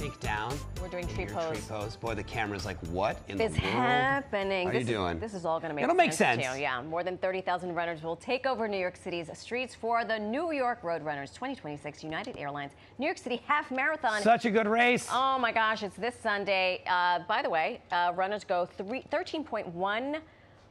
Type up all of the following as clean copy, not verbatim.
sink down. We're doing tree pose. Boy, the camera's like, what in the world? It's happening. Are you doing? This is all going to make It'll make sense. to you. Yeah, more than 30,000 runners will take over New York City's streets for the New York Road Runners 2026 United Airlines New York City Half Marathon. Such a good race. Oh my gosh, it's this Sunday. By the way, runners go 13.1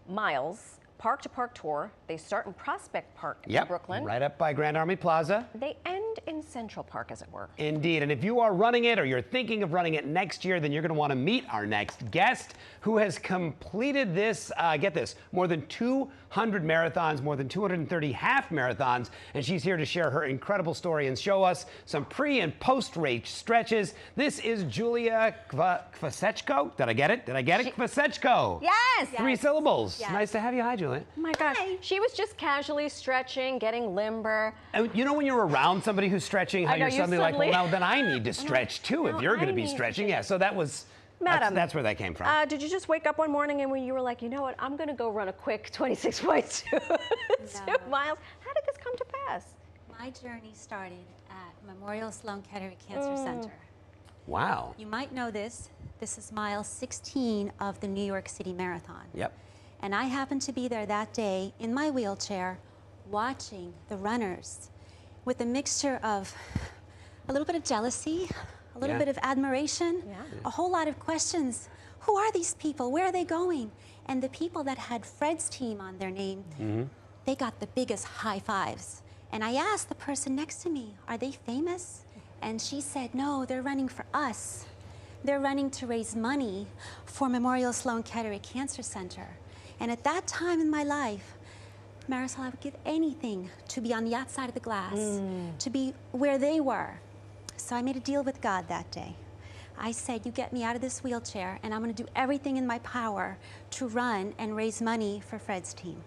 miles. Park-to-park tour. They start in Prospect Park in Brooklyn. Right up by Grand Army Plaza. They end in Central Park, as it were. Indeed. And if you are running it or you're thinking of running it next year, then you're going to want to meet our next guest who has completed this, get this, more than 200 marathons, more than 230 half marathons. And she's here to share her incredible story and show us some pre and post-race stretches. This is Julia Kvasechko. Did I get it? Kvasechko. Yes. 3 syllables. Yes. Nice to have you. Hi, Julia. Oh my gosh. Hi. She was just casually stretching, getting limber. And you know when you're around somebody who's stretching, how you're suddenly like, well, now then I need to stretch too if you're going to be stretching. Yeah, so that was, Madam, that's where that came from. Did you just wake up one morning and when you were like, you know what, I'm going to go run a quick 26.2 miles. How did this come to pass? My journey started at Memorial Sloan Kettering Cancer Center. Wow. You might know this. This is mile 16 of the New York City Marathon. Yep. And I happened to be there that day in my wheelchair watching the runners with a mixture of a little bit of jealousy, a little bit of admiration, a whole lot of questions. Who are these people? Where are they going? And the people that had Fred's team on their name, they got the biggest high fives. And I asked the person next to me, are they famous? And she said, no, they're running for us. They're running to raise money for Memorial Sloan Kettering Cancer Center. And at that time in my life, Marisol, I would give anything to be on the outside of the glass, to be where they were. So I made a deal with God that day. I said, you get me out of this wheelchair, and I'm going to do everything in my power to run and raise money for Fred's team.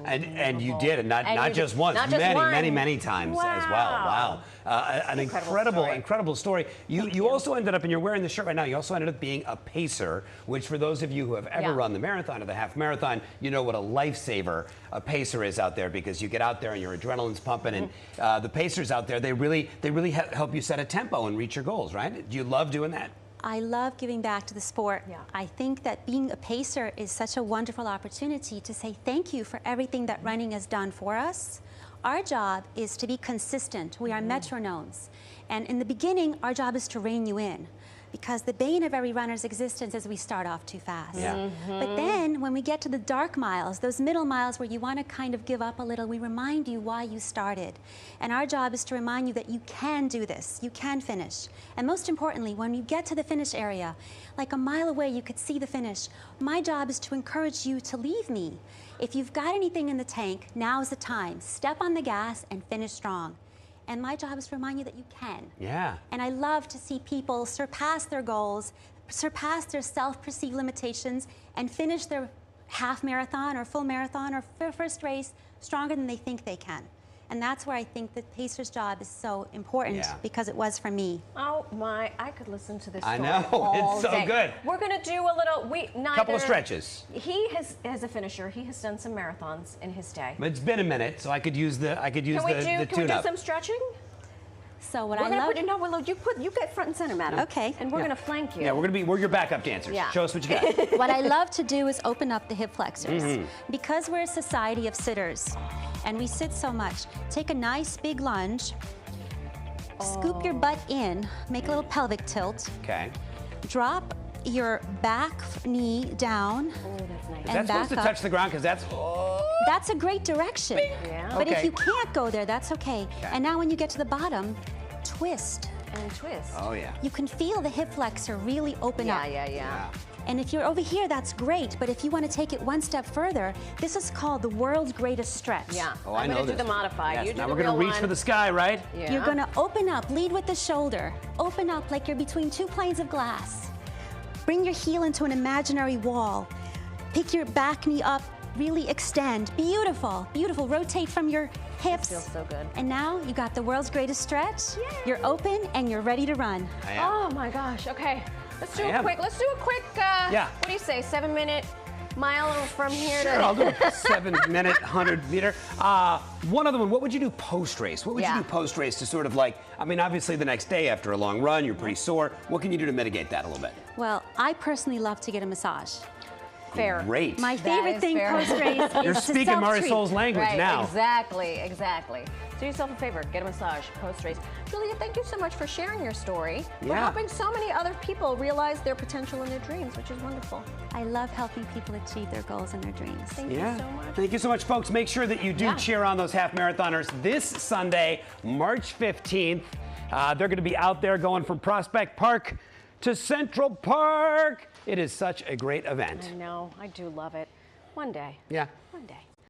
And you did, and not just once, many times as well. Wow. An incredible story. You also ended up, and you're wearing the shirt right now, you also ended up being a pacer, which for those of you who have ever run the marathon or the half marathon, you know what a lifesaver a pacer is out there, because you get out there and your adrenaline's pumping, and the pacers out there, they really help you set a tempo and reach your goals, right? Do you love doing that? I love giving back to the sport. I think that being a pacer is such a wonderful opportunity to say thank you for everything that running has done for us. Our job is to be consistent. We are metronomes. And in the beginning, our job is to rein you in, because the bane of every runner's existence is we start off too fast. But then when we get to the dark miles, those middle miles where you want to kind of give up a little, we remind you why you started. And our job is to remind you that you can do this, you can finish. And most importantly, when you get to the finish area, like a mile away you could see the finish, my job is to encourage you to leave me. If you've got anything in the tank, now's the time. Step on the gas and finish strong. And my job is to remind you that you can. And I love to see people surpass their goals, surpass their self-perceived limitations, and finish their half marathon or full marathon or first race stronger than they think they can. And that's where I think the pacer's job is so important, because it was for me. Oh my, I could listen to this story I know, all it's so day. good. We're going to do a little, couple of stretches. He has a finisher. He has done some marathons in his day. But it's been a minute, so I could use the tune-up. Can we do some stretching? So what you get front and center, madam. Okay. And we're going to flank you. Yeah, we're your backup dancers. Show us what you got. What I love to do is open up the hip flexors. Because we're a society of sitters, and we sit so much, take a nice big lunge, scoop your butt in, make a little pelvic tilt. Okay. Drop your back knee down. Oh, that's nice. Is that supposed to touch the ground? Because that's... That's a great direction. But if you can't go there, that's okay. And now when you get to the bottom, twist. And twist. Oh, yeah. You can feel the hip flexor really open up. And if you're over here, that's great. But if you want to take it one step further, this is called the world's greatest stretch. Oh, I know this. I'm going to do the modified. Yes, You do now the we're going to reach for the sky, right? You're going to open up, lead with the shoulder. Open up like you're between two planes of glass. Bring your heel into an imaginary wall. Pick your back knee up, really extend. Beautiful, beautiful. Rotate from your hips. Feels so good. And now you got the world's greatest stretch. Yay. You're open and you're ready to run. Oh my gosh. Okay. Let's do a quick, what do you say, 7-minute mile from here Sure, to... I'll do a 7-minute, 100-meter. One other one, what would you do post-race? What would you do post-race to sort of like, I mean, obviously the next day after a long run, you're pretty sore. What can you do to mitigate that a little bit? Well, I personally love to get a massage. Fair. Great. My favorite thing post-race is You're to speaking self-treat. Marisol's language Right, now. exactly. Do yourself a favor, get a massage post-race. Julia, thank you so much for sharing your story. For helping so many other people realize their potential and their dreams, which is wonderful. I love helping people achieve their goals and their dreams. Thank you so much. Thank you so much, folks. Make sure that you do cheer on those half marathoners this Sunday, March 15th. They're going to be out there going from Prospect Park to Central Park. It is such a great event. I know. I do love it. One day. Yeah. One day.